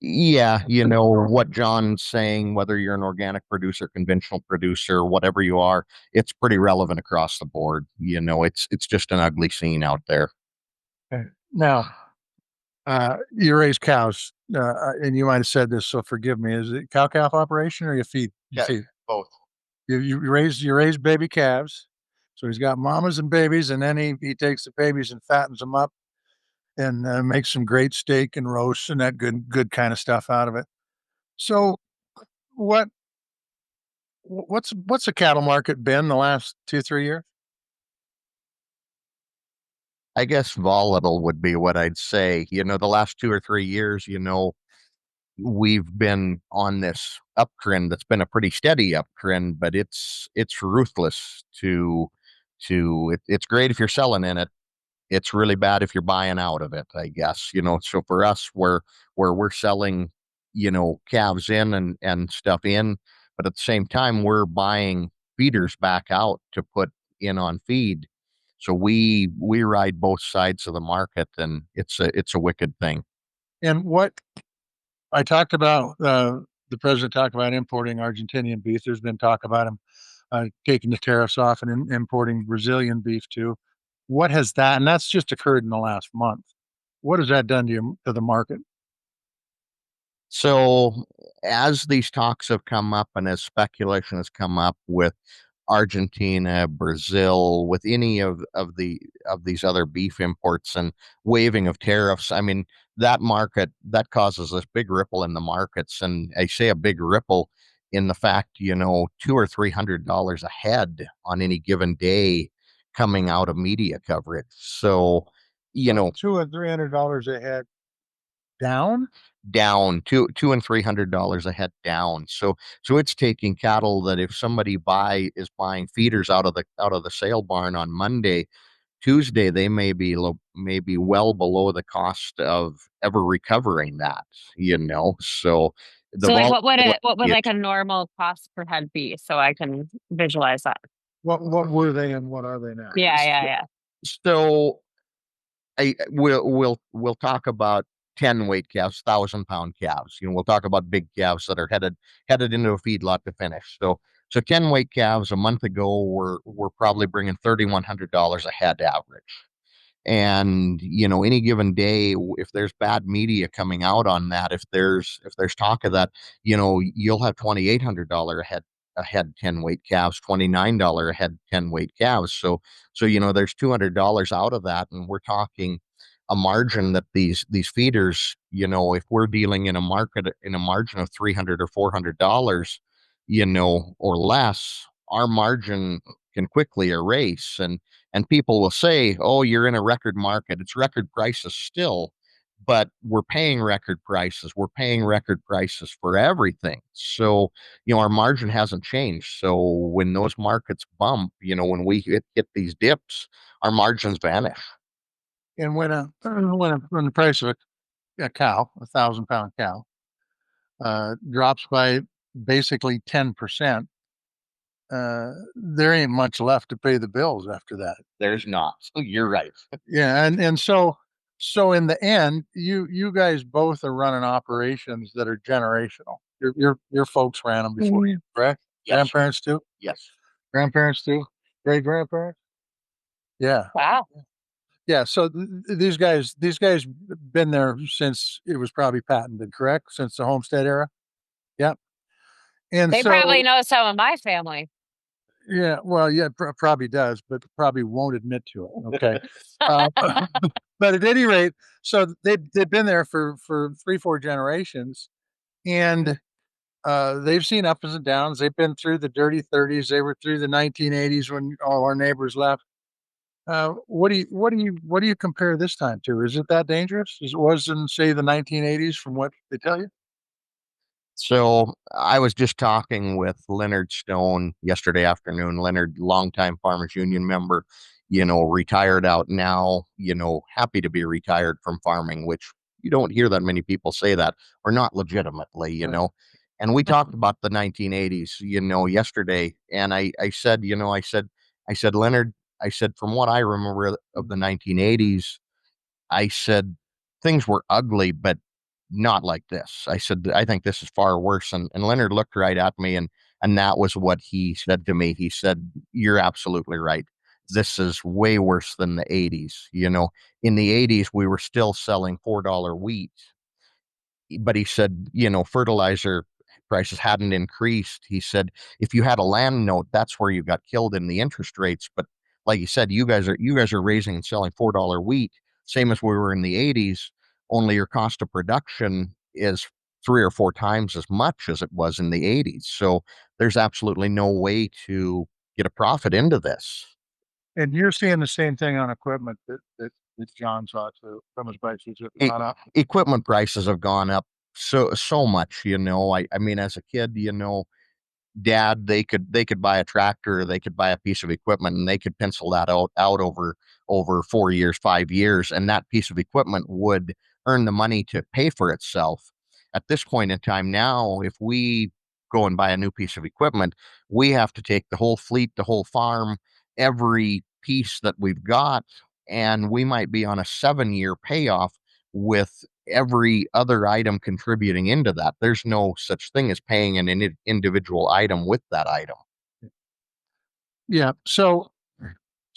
Yeah, what John's saying, whether you're an organic producer, conventional producer, whatever you are, it's pretty relevant across the board. It's just an ugly scene out there. Okay. Now, you raise cows, and you might have said this, so forgive me. Is it cow calf operation or you feed? You Yeah, feed. both. You raise baby calves. So he's got mamas and babies, and then he takes the babies and fattens them up and makes some great steak and roasts and that good kind of stuff out of it. So what what's the cattle market been the last 2 3 years? I guess volatile would be what I'd say. The last 2 or 3 years, we've been on this uptrend that's been a pretty steady uptrend, but it's ruthless it's great if you're selling in it. It's really bad if you're buying out of it, I guess. So for us, where we're selling, calves in and stuff in, but at the same time we're buying feeders back out to put in on feed. So we ride both sides of the market, and it's a wicked thing. And what I talked about, the president talked about importing Argentinian beef. There's been talk about him taking the tariffs off and importing Brazilian beef too. What has that? And that's just occurred in the last month. What has that done to the market? So as these talks have come up and as speculation has come up with Argentina, Brazil, with any of these other beef imports and waiving of tariffs, I mean, that market that causes this big ripple in the markets. And I say a big ripple in the fact, $200 or $300 a head on any given day coming out of media coverage. So, $200 and $300 a head down. down two and $300 a head down. So it's taking cattle that if somebody is buying feeders out of the sale barn on Monday, Tuesday they may be well below the cost of ever recovering that, So the So like volatility, what would like a normal cost per head be so I can visualize that? What were they and what are they now? Yeah. so we'll talk about 10 weight calves, 1,000-pound calves. We'll talk about big calves that are headed into a feedlot to finish. So 10 weight calves a month ago were probably bringing $3,100 a head average. And any given day, if there's bad media coming out on that, if there's talk of that, you'll have $2,800 a head 10 weight calves, $29 a head 10 weight calves. So there's $200 out of that, and we're talking a margin that these feeders, if we're dealing in a market in a margin of $300 or $400, or less, our margin can quickly erase. And people will say, "Oh, you're in a record market. It's record prices still, but we're paying record prices. We're paying record prices for everything." So, our margin hasn't changed. So when those markets bump, when we hit these dips, our margins vanish. And when the price of a cow, 1,000-pound cow, drops by basically 10%, there ain't much left to pay the bills after that. There's not. So you're right. Yeah, and so in the end, you guys both are running operations that are generational. Your folks ran them before you, correct? Yes. Grandparents too? Yes. Grandparents too? Great grandparents? Yeah. Wow. Yeah, so these guys been there since it was probably patented, correct? Since the Homestead era? Yep. And They probably so know some of my family. yeah, well, yeah, probably does, but probably won't admit to it. Okay. Uh, but at any rate, so they've been there for 3, 4 generations, and they've seen ups and downs. They've been through the dirty 30s. They were through the 1980s when all our neighbors left. What do you compare this time to? Is it that dangerous as it was in, say, the 1980s from what they tell you? So I was just talking with Leonard Stone yesterday afternoon. Leonard, longtime Farmers Union member, retired out now, happy to be retired from farming, which you don't hear that many people say that, or not legitimately, And we talked about the 1980s, yesterday, and I said, Leonard, I said, from what I remember of the 1980s, I said, things were ugly, but not like this. I said, I think this is far worse. And Leonard looked right at me, and that was what he said to me. He said, "You're absolutely right. This is way worse than the 80s. In the 80s, we were still selling $4 wheat, but he said, fertilizer prices hadn't increased. He said, if you had a land note, that's where you got killed in the interest rates. But like you said, you guys are raising and selling $4 wheat, same as we were in the 80s, only your cost of production is 3 or 4 times as much as it was in the 80s. So there's absolutely no way to get a profit into this. And you're seeing the same thing on equipment that John saw too. Some of his prices have E- gone up. Equipment prices have gone up so much. I mean, as a kid, dad, they could buy a tractor, they could buy a piece of equipment, and they could pencil that out over 4 years, 5 years, and that piece of equipment would earn the money to pay for itself. At this point in time now, if we go and buy a new piece of equipment, we have to take the whole fleet, the whole farm, every piece that we've got, and we might be on a 7-year payoff with every other item contributing into that. There's no such thing as paying an individual item with that item. Yeah. So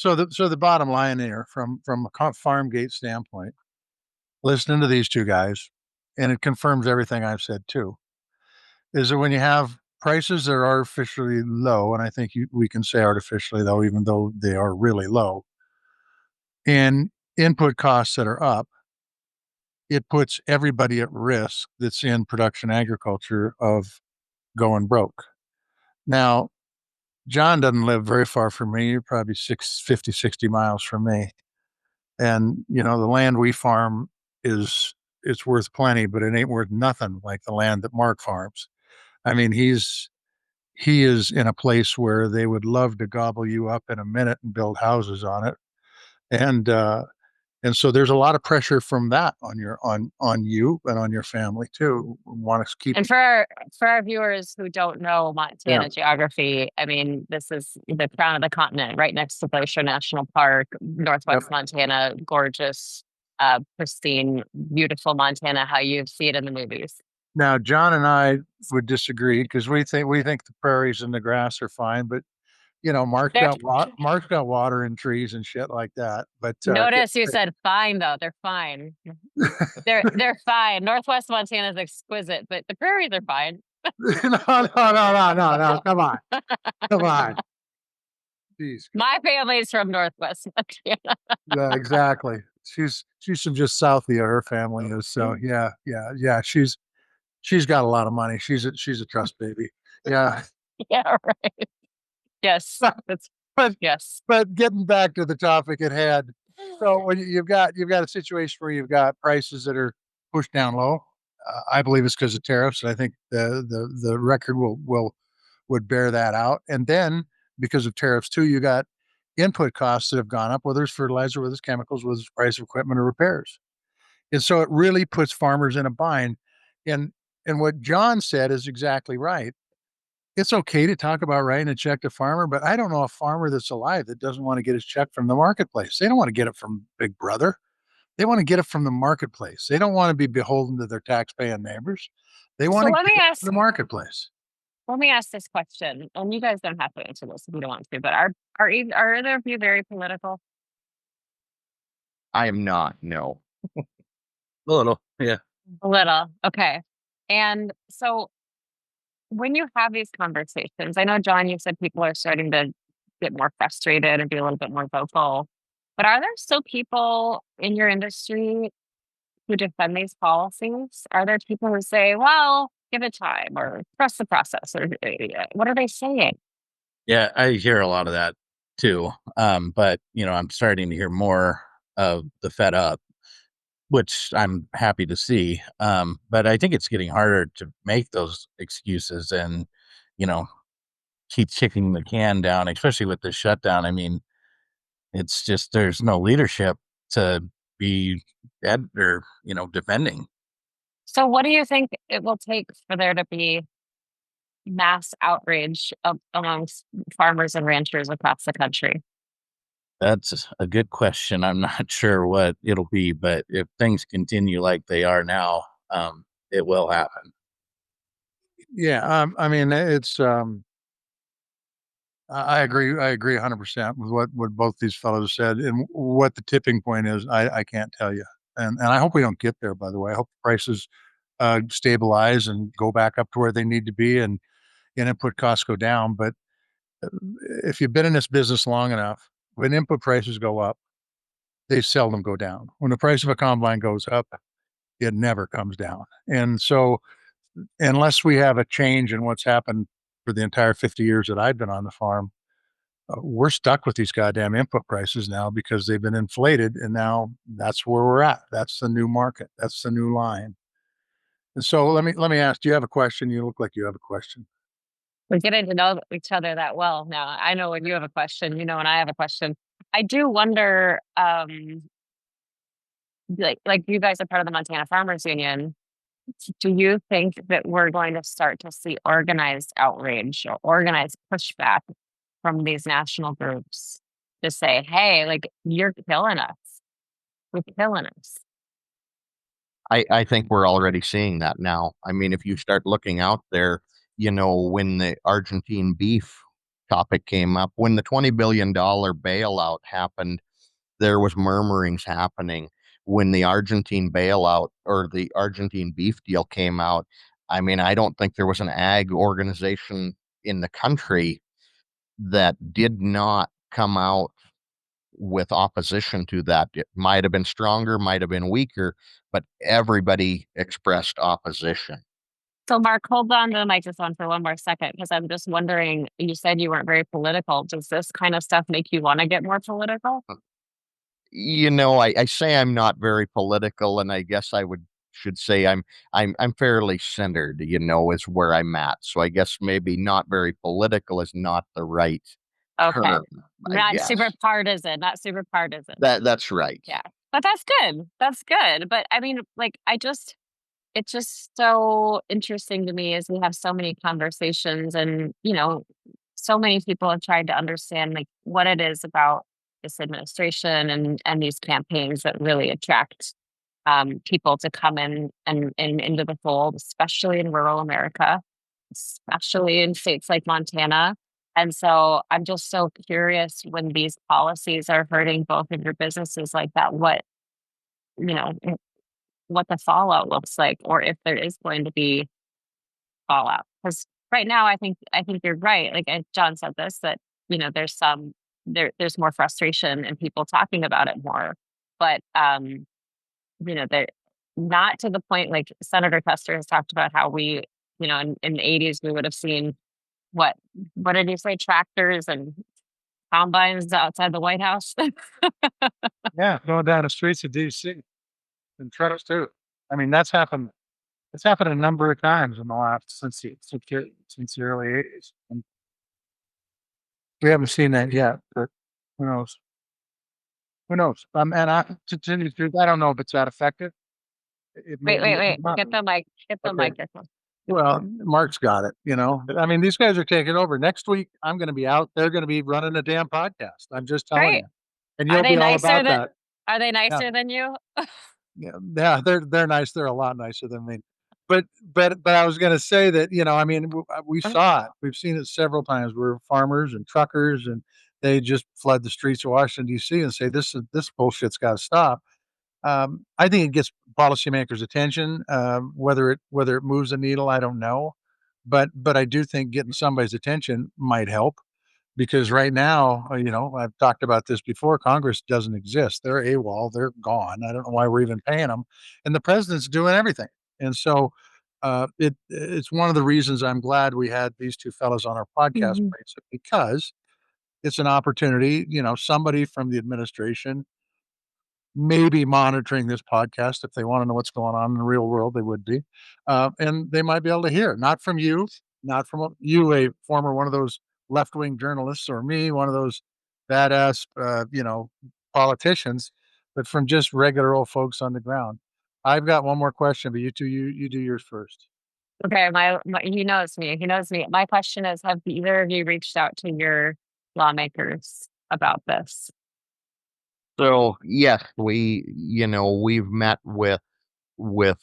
the bottom line there, from a farm gate standpoint, listening to these two guys, and it confirms everything I've said too, is that when you have prices that are artificially low, and I think we can say artificially low, even though they are really low, and input costs that are up, it puts everybody at risk that's in production agriculture of going broke. Now, John doesn't live very far from me. You're probably 60 miles from me. And, the land we farm it's worth plenty, but it ain't worth nothing like the land that Mark farms. I mean, he is in a place where they would love to gobble you up in a minute and build houses on it. And so there's a lot of pressure from that on you and on your family too. Want to keep And for our viewers who don't know yeah. Montana geography, I mean, this is the crown of the continent, right next to Glacier National Park, Yep. Northwest Montana, gorgeous, pristine, beautiful Montana, how you see it in the movies. Now, John and I would disagree because we think the prairies and the grass are fine, but There, Mark's got water and trees and shit like that. But notice you said fine though. They're fine. They're fine. Northwest Montana is exquisite, but the prairies are fine. no, come on, come on. Jeez. My family's from Northwest Montana. Yeah, exactly. She's from just south of her family is. So yeah. She's got a lot of money. She's a trust baby. Yeah. Yeah, right. Yes. That's But yes. but getting back to the topic at hand. So when you've got a situation where you've got prices that are pushed down low, I believe it's because of tariffs, and I think the record would bear that out. And then because of tariffs too, you got input costs that have gone up, whether it's fertilizer, whether it's chemicals, whether it's price of equipment or repairs. And so it really puts farmers in a bind. And and what John said is exactly right. It's okay to talk about writing a check to farmer, but I don't know a farmer that's alive that doesn't want to get his check from the marketplace. They don't want to get it from Big Brother. They want to get it from the marketplace. They don't want to be beholden to their tax-paying neighbors. They want So to get it from the marketplace. let me ask this question, and you guys don't have to answer this if you don't want to, but are either of you very political? I am not. No. A little, yeah. A little. Okay. And so when you have these conversations, I know, John, you said people are starting to get more frustrated and be a little bit more vocal, but are there still people in your industry who defend these policies? Are there people who say, well, give it time or trust the process or what are they saying? Yeah, I hear a lot of that too. But I'm starting to hear more of the fed up, which I'm happy to see. But I think it's getting harder to make those excuses and, you know, keep kicking the can down, especially with the shutdown. I mean, it's just there's no leadership to be or defending. So what do you think it will take for there to be mass outrage amongst farmers and ranchers across the country? That's a good question. I'm not sure what it'll be, but if things continue like they are now, it will happen. Yeah, I mean, I agree. I agree 100% with what both these fellows said, and what the tipping point is. I can't tell you, and I hope we don't get there. By the way, I hope prices stabilize and go back up to where they need to be, and input costs go down. But uh, if you've been in this business long enough, when input prices go up, they seldom go down. When the price of a combine goes up, it never comes down. And so, unless we have a change in what's happened for the entire 50 years that I've been on the farm, we're stuck with these goddamn input prices now because they've been inflated, and now that's where we're at. That's the new market. That's the new line. And so let me ask, do you have a question? You look like you have a question. We're getting to know each other that well now. I know when you have a question, and I have a question. I do wonder, like you guys are part of the Montana Farmers Union. Do you think that we're going to start to see organized outrage or organized pushback from these national groups to say, hey, like you're killing us. You're killing us. I think we're already seeing that now. I mean, if you start looking out there, when the Argentine beef topic came up, when the $20 billion bailout happened, there was murmurings happening. When the Argentine bailout or the Argentine beef deal came out, I mean, I don't think there was an ag organization in the country that did not come out with opposition to that. It might have been stronger, might have been weaker, but everybody expressed opposition. So, Mark, hold on to the microphone for one more second because I'm just wondering. You said you weren't very political. Does this kind of stuff make you want to get more political? I say I'm not very political, and I guess I should say I'm fairly centered, is where I'm at. So I guess maybe not very political is not the right Okay. term, I Not super guess. partisan, not super partisan. That's right. Yeah. But that's good. That's good. But I mean, like, it's just so interesting to me as we have so many conversations and, so many people have tried to understand like what it is about this administration and these campaigns that really attract people to come in and into the fold, especially in rural America, especially in states like Montana. And so I'm just so curious when these policies are hurting both of your businesses like that, you know, what the fallout looks like, or if there is going to be fallout. Because right now, I think you're right. Like John said this that there's there's more frustration and people talking about it more, but they're not to the point like Senator Custer has talked about how we in the 80s we would have seen what what did he say, tractors and combines outside the White House. Yeah, going down the streets of DC and trucks too. I mean, that's happened. It's happened a number of times in the last since the early '80s, and we haven't seen that yet. But who knows? Who knows? And to tell you the truth, I don't know if it's that effective. It may Wait, be. wait, It may wait. not Get be. the mic. Get the Okay. microphone. Well, Mark's got it. I mean, these guys are taking over. Next week, I'm going to be out. They're going to be running a damn podcast. I'm just telling Great. you, and Are you'll they be all nicer about than that. are they Yeah. nicer than you? Yeah, they're nice. They're a lot nicer than me. But I was going to say that I mean we saw it. We've seen it several times where farmers and truckers and they just flood the streets of Washington D.C. and say this bullshit's got to stop. I think it gets policymakers' attention. Whether it moves the needle, I don't know, but I do think getting somebody's attention might help because right now, I've talked about this before. Congress doesn't exist. They're AWOL. They're gone. I don't know why we're even paying them, and the president's doing everything. And so, it's one of the reasons I'm glad we had these two fellows on our podcast Mhm. because it's an opportunity. Somebody from the administration maybe monitoring this podcast if they want to know what's going on in the real world, they would be, and they might be able to hear not from you, not from you, a former one of those left wing journalists, or me, one of those badass, politicians, but from just regular old folks on the ground. I've got one more question, but you do yours first. Okay, he knows me. He knows me. My question is, have either of you reached out to your lawmakers about this? So yes, we've met with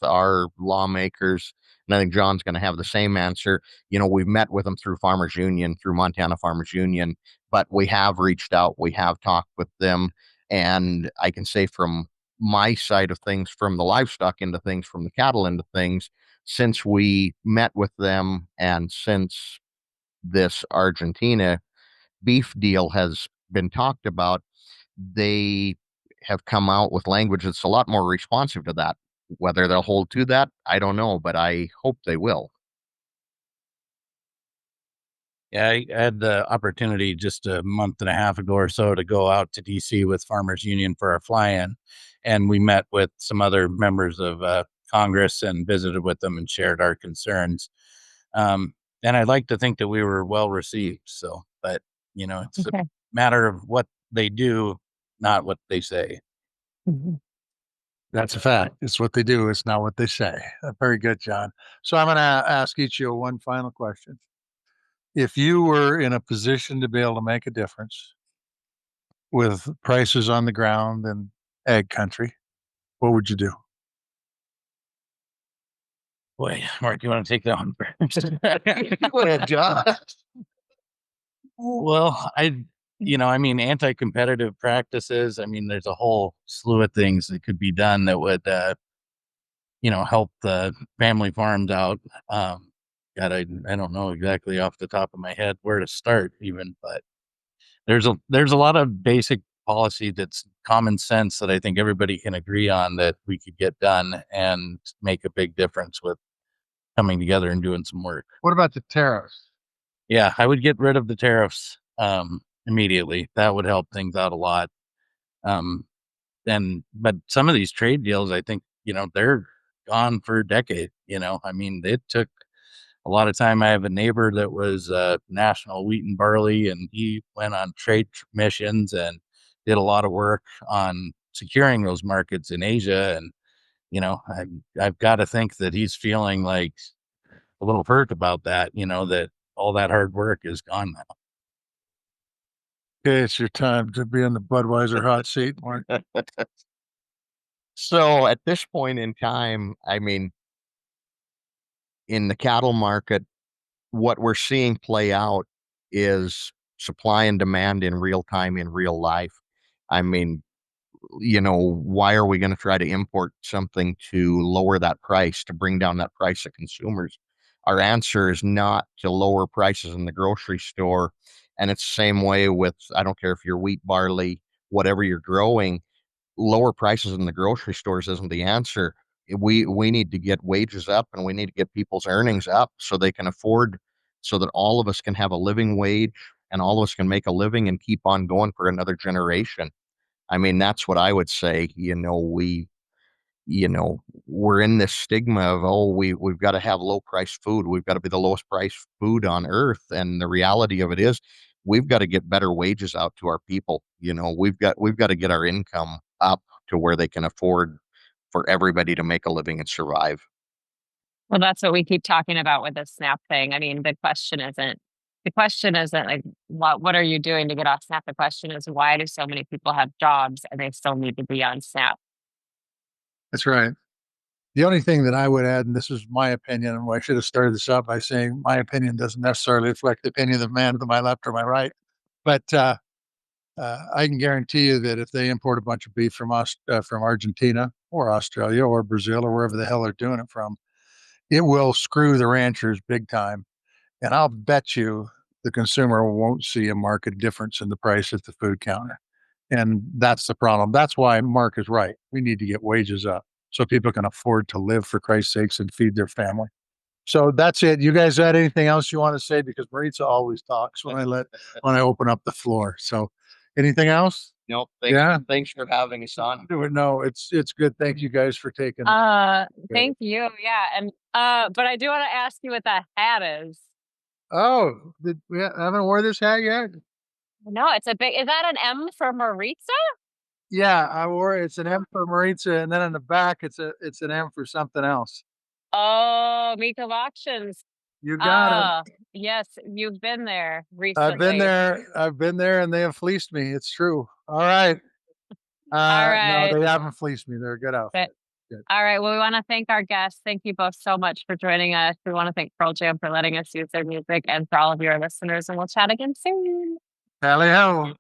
our lawmakers, and I think John's going to have the same answer. We've met with them through Farmers Union, through Montana Farmers Union, but we have reached out, we have talked with them, and I can say from my side of things, from the livestock into things, from the cattle into things, since we met with them and since this Argentina beef deal has been talked about, they have come out with language that's a lot more responsive to that. Whether they'll hold to that, I don't know, but I hope they will. Yeah, I had the opportunity just a month and a half ago or so to go out to DC with Farmers Union for our fly-in, and we met with some other members of Congress and visited with them and shared our concerns. And I'd like to think that we were well received. So, but it's a Okay. matter of what they do, not what they say. Mhm. That's a fact. It's what they do. It's not what they say. Very good, John. So I'm going to ask each of you one final question. If you were in a position to be able to make a difference with prices on the ground in ag country, what would you do? Boy, Mark, you want to take that one first? Go ahead, John. Well, I mean, anti-competitive practices. I mean, there's a whole slew of things that could be done that would, help the family farms out. God, I don't know exactly off the top of my head where to start even, but there's a lot of basic policy that's common sense that I think everybody can agree on that we could get done and make a big difference with coming together and doing some work. What about the tariffs? Yeah, I would get rid of the tariffs immediately. That would help things out a lot. Um, but some of these trade deals, I think, they're gone for a decade. I mean, it took a lot of time. I have a neighbor that was national wheat and barley, and he went on trade missions and did a lot of work on securing those markets in Asia. And I've got to think that he's feeling like a little hurt about that. That all that hard work is gone now. Okay, it's your time to be in the Budweiser hot seat, Mark. So at this point in time, I mean, in the cattle market, what we're seeing play out is supply and demand in real time, in real life. I mean, why are we going to try to import something to lower that price, to bring down that price to consumers? Our answer is not to lower prices in the grocery store. And it's the same way with, I don't care if you're wheat, barley, whatever you're growing, lower prices in the grocery stores isn't the answer. We need to get wages up, and we need to get people's earnings up so they can afford, so that all of us can have a living wage and all of us can make a living and keep on going for another generation. I mean, that's what I would say. We're in this stigma of, oh, we've got to have low price food. We've got to be the lowest price food on earth. And the reality of it is we've got to get better wages out to our people. We've got to get our income up to where they can afford for everybody to make a living and survive. Well, that's what we keep talking about with the SNAP thing. I mean, the question isn't like what are you doing to get off SNAP? The question is, why do so many people have jobs and they still need to be on SNAP? That's right. The only thing that I would add, and this is my opinion, and I should have started this out by saying my opinion doesn't necessarily reflect the opinion of the man to my left or my right, but I can guarantee you that if they import a bunch of beef from from Argentina or Australia or Brazil or wherever the hell they're doing it from, it will screw the ranchers big time. And I'll bet you the consumer won't see a market difference in the price at the food counter. And that's the problem. That's why Mark is right. We need to get wages up so people can afford to live, for Christ's sakes, and feed their family. So that's it. You guys had anything else you want to say? Because Maritza always talks when I open up the floor. So anything else? Nope. Yeah. Thanks for having us on. No, it's good. Thank you guys for taking. Thank you. Yeah, and but I do want to ask you what that hat is. Oh, did we haven't wore this hat yet? No, it's a big. Is that an M for Maritza? Yeah, I wore it. It's an M for Maritza, and then on the back, it's an M for something else. Oh, Meek of Auctions. You got it. Yes, you've been there I've been recently. there. I've been there, and they have fleeced me. It's true. All right. All No, right. they haven't fleeced me. They're a good outfit. Good. All right. Well, we want to thank our guests. Thank you both so much for joining us. We want to thank Pearl Jam for letting us use their music, and for all of your listeners. And we'll chat again soon. Tally ho.